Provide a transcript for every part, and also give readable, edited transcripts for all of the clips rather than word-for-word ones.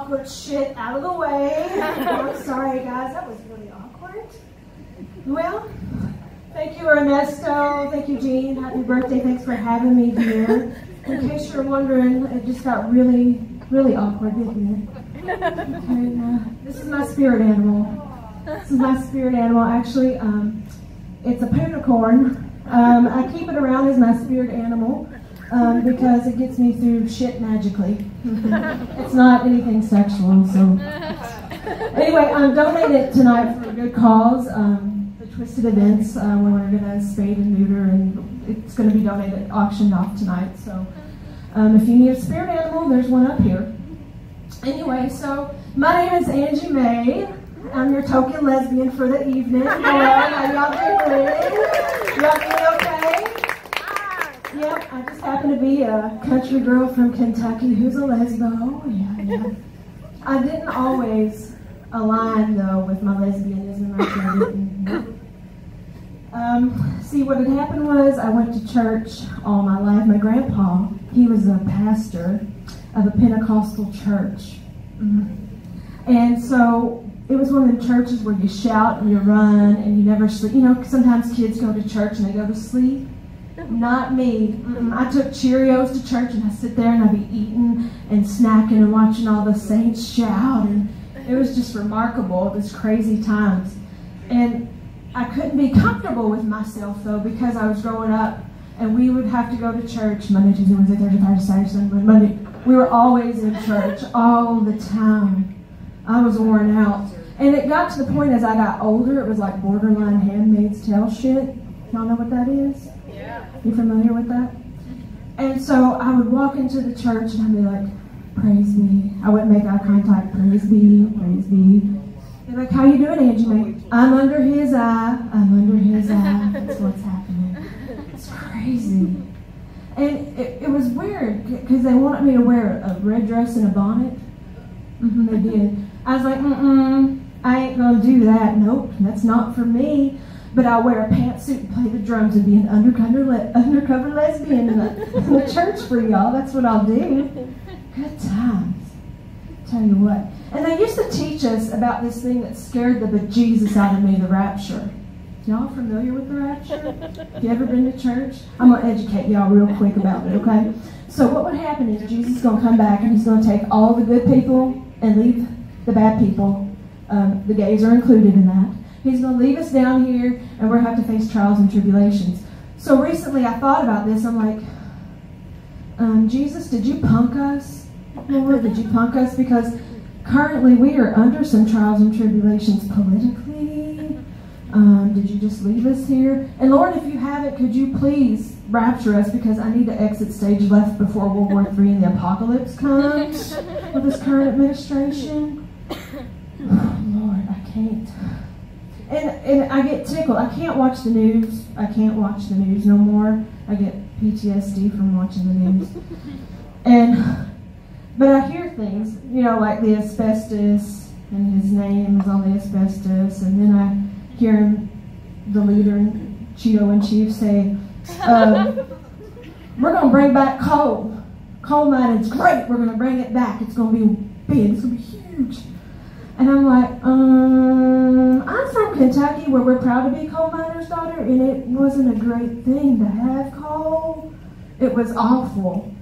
awkward shit out of the way. I'm sorry, guys. That was really awkward. Well, thank you, Ernesto. Thank you, Jean. Happy birthday. Thanks for having me here. In case you're wondering, it just got really, really awkward, didn't it? And, this is my spirit animal. This is my spirit animal. Actually, it's a pentacorn. I keep it around as my spirit animal because it gets me through shit magically. It's not anything sexual, so. Anyway, donate it tonight for a good cause. The Twisted Events, where we're going to spade and neuter, and it's going to be donated, auctioned off tonight. So if you need a spirit animal, there's one up here. Anyway, so my name is Angie Mae. I'm your token lesbian for the evening. Hello, how y'all doing? Y'all doing okay? Yep, I just happen to be a country girl from Kentucky who's a lesbo. Yeah. I didn't always align, though, with my lesbianism. I didn't. See, what had happened was I went to church all my life. My grandpa, he was a pastor of a Pentecostal church. And so it was one of the churches where you shout and you run and you never sleep. You know, sometimes kids go to church and they go to sleep. Not me. I took Cheerios to church and I sit there and I'd be eating and snacking and watching all the saints shout. And it was just remarkable. It was crazy times. And I couldn't be comfortable with myself, though, because I was growing up and we would have to go to church Monday, Tuesday, Wednesday, Thursday, Friday, Saturday, Sunday, Monday. We were always in church all the time. I was worn out. And it got to the point as I got older, it was like borderline Handmaid's Tale shit. Y'all know what that is? Yeah. You familiar with that? And so I would walk into the church and I'd be like, praise be. I wouldn't make eye contact. Praise be, praise be. They're like, how you doing, Angie Mae? I'm under his eye. I'm under his eye. That's what's happening. It's crazy. And it was weird because they wanted me to wear a red dress and a bonnet. They did. I was like, I ain't gonna do that. Nope, that's not for me. But I'll wear a pantsuit and play the drums and be an undercover lesbian in the church for y'all. That's what I'll do. Good times. Tell you what. And they used to teach us about this thing that scared the bejesus out of me, the rapture. Y'all familiar with the rapture? Have you ever been to church? I'm going to educate y'all real quick about it, okay? So what would happen is Jesus is going to come back and he's going to take all the good people and leave the bad people. The gays are included in that. He's going to leave us down here and we're going to have to face trials and tribulations. So recently I thought about this. I'm like, Jesus, did you punk us? Lord, did you punk us? Because currently we are under some trials and tribulations politically. Did you just leave us here? And Lord, if you haven't, could you please rapture us, because I need to exit stage left before World War III and the apocalypse comes with this current administration. Oh, Lord, I can't. And I get tickled. I can't watch the news. I can't watch the news no more. I get PTSD from watching the news. But I hear things, you know, like the asbestos, and his name is on the asbestos, and then I hear him, the leader, Cheeto in Chief, say, we're going to bring back coal. Coal mining's great. We're going to bring it back. It's going to be big. It's going to be huge. And I'm like, I'm from Kentucky, where we're proud to be coal miners' daughter, and it wasn't a great thing to have coal. It was awful.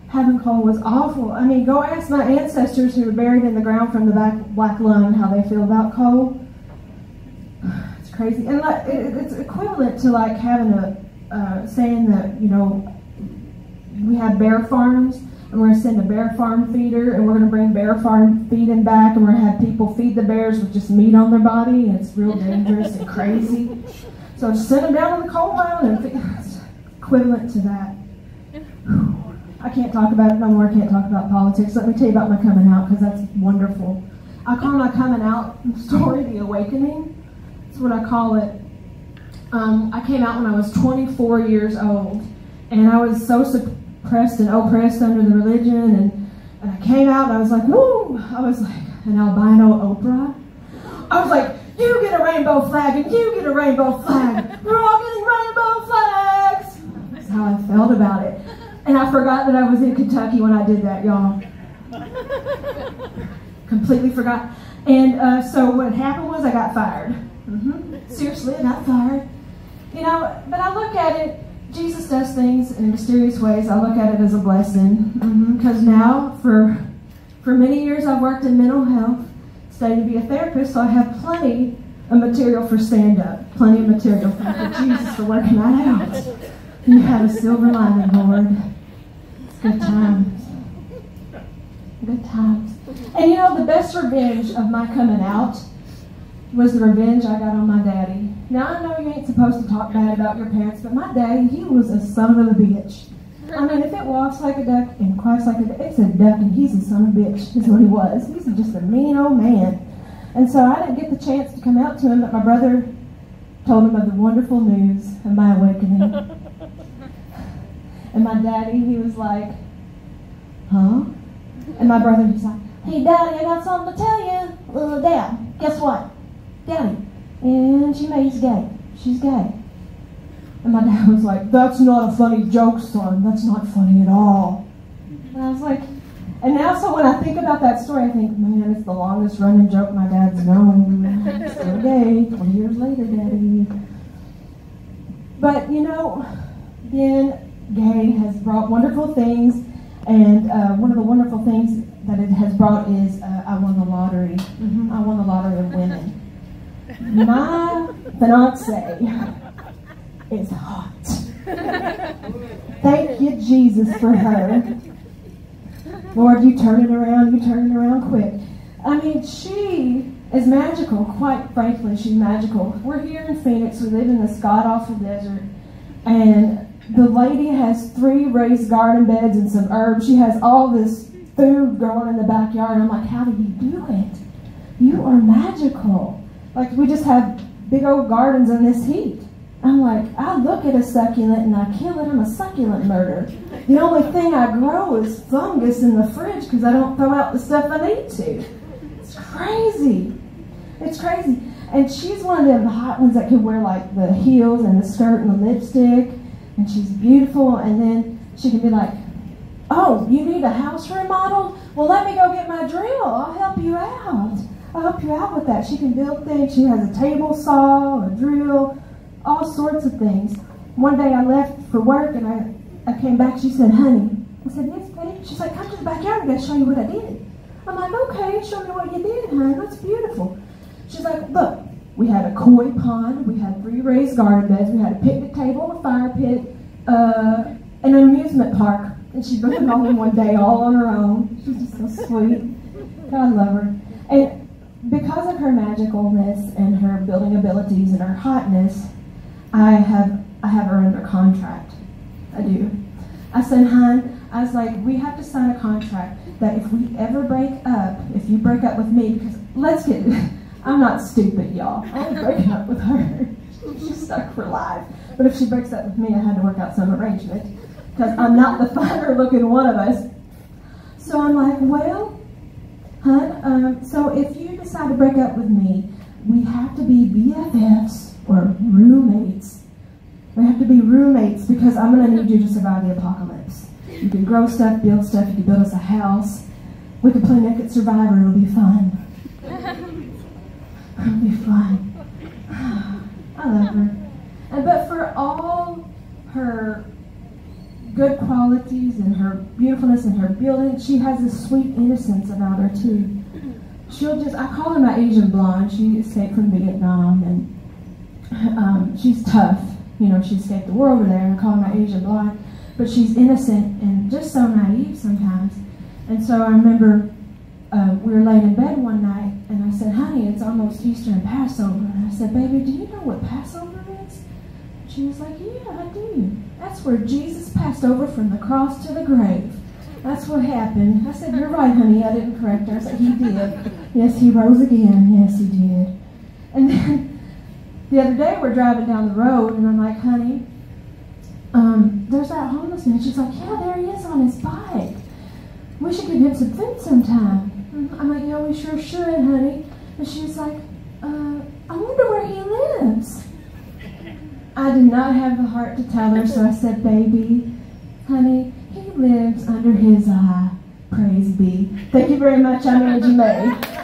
Having coal was awful. I mean, go ask my ancestors who were buried in the ground from the black lung how they feel about coal. It's crazy. And like, it's equivalent to like having saying that, you know, we have bear farms and we're going to send a bear farm feeder and we're going to bring bear farm feeding back and we're going to have people feed the bears with just meat on their body, and it's real dangerous and crazy. So just send them down to the coal mine and it's equivalent to that. I can't talk about it no more. I can't talk about politics. Let me tell you about my coming out, because that's wonderful. I call my coming out story the awakening. That's what I call it. I came out when I was 24 years old, and I was so suppressed and oppressed under the religion, and I came out and I was like, woo! I was like an albino Oprah. I was like, you get a rainbow flag and you get a rainbow flag. We're all getting rainbow flags. That's how I felt about it. And I forgot that I was in Kentucky when I did that, y'all. completely forgot. And so what happened was I got fired. Seriously, I got fired. You know, but I look at it, Jesus does things in mysterious ways. I look at it as a blessing. Because now, for many years, I've worked in mental health, studied to be a therapist, so I have plenty of material for stand-up. Plenty of material. Thank you, Jesus, for working that out. You had a silver lining, Lord. It's good times. Good times. And you know, the best revenge of my coming out was the revenge I got on my daddy. Now, I know you ain't supposed to talk bad about your parents, but my daddy, he was a son of a bitch. I mean, if it walks like a duck and quacks like a duck, it's a duck and he's a son of a bitch, is what he was. He's just a mean old man. And so I didn't get the chance to come out to him, but my brother told him of the wonderful news of my awakening. And my daddy, he was like, huh? And my brother, he's like, hey, Daddy, I got something to tell you. Dad, guess what? Daddy, Angie Mae's gay. She's gay. And my dad was like, that's not a funny joke, son. That's not funny at all. And I was like, and now so when I think about that story, I think, man, it's the longest running joke my dad's known. Still gay, 20 years later, Daddy. But, you know, again, gay has brought wonderful things. And one of the wonderful things that it has brought is I won the lottery. I won the lottery of women. My fiancé is hot. Thank you, Jesus, for her. Lord, you turn it around quick. I mean, she is magical, quite frankly, she's magical. We're here in Phoenix, we live in this god-awful desert, and the lady has 3 raised garden beds and some herbs. She has all this food growing in the backyard. I'm like, how do you do it? You are magical. Like, we just have big old gardens in this heat. I'm like, I look at a succulent and I kill it. I'm a succulent murderer. The only thing I grow is fungus in the fridge because I don't throw out the stuff I need to. It's crazy. It's crazy. And she's one of them hot ones that could wear like the heels and the skirt and the lipstick. And she's beautiful, and then she can be like, oh, you need a house remodeled? Well, let me go get my drill. I'll help you out. I'll help you out with that. She can build things. She has a table saw, a drill, all sorts of things. One day I left for work, and I came back. She said, honey. I said, yes, babe. She's like, come to the backyard. I got to show you what I did. I'm like, okay, show me what you did, honey. That's beautiful. She's like, look. We had a koi pond, we had 3 raised garden beds, we had a picnic table, a fire pit, and an amusement park. And she built it all in one day, all on her own. She's just so sweet. God love her. And because of her magicalness and her building abilities and her hotness, I have her under contract. I do. I said, hon, I was like, we have to sign a contract that if we ever break up, if you break up with me, because let's get... I'm not stupid, y'all. I ain't breaking up with her. She's stuck for life. But if she breaks up with me, I had to work out some arrangement. Because I'm not the finer looking one of us. So I'm like, well, hon, so if you decide to break up with me, we have to be BFFs or roommates. We have to be roommates because I'm going to need you to survive the apocalypse. You can grow stuff, build stuff, you can build us a house. We can play Naked Survivor, it'll be fun. It'll be fun. I love her. But for all her good qualities and her beautifulness and her building, she has this sweet innocence about her too. She'll just, I call her my Asian blonde. She escaped from Vietnam and she's tough. You know, she escaped the war over there, and I call her my Asian blonde. But she's innocent and just so naive sometimes. And so I remember we were laying in bed one night, and I said, honey, it's almost Easter and Passover. And I said, baby, do you know what Passover is? She was like, yeah, I do. That's where Jesus passed over from the cross to the grave. That's what happened. I said, you're right, honey. I didn't correct her. I said, he did. Yes, he rose again. Yes, he did. And then the other day, we're driving down the road, and I'm like, honey, there's that homeless man. She's like, yeah, there he is on his bike. We should give him some food sometime. I'm like, yeah, we sure should, honey. And she's like, I wonder where he lives. I did not have the heart to tell her, so I said, baby, honey, he lives under his eye. Praise be. Thank you very much. I'm Angie Mae.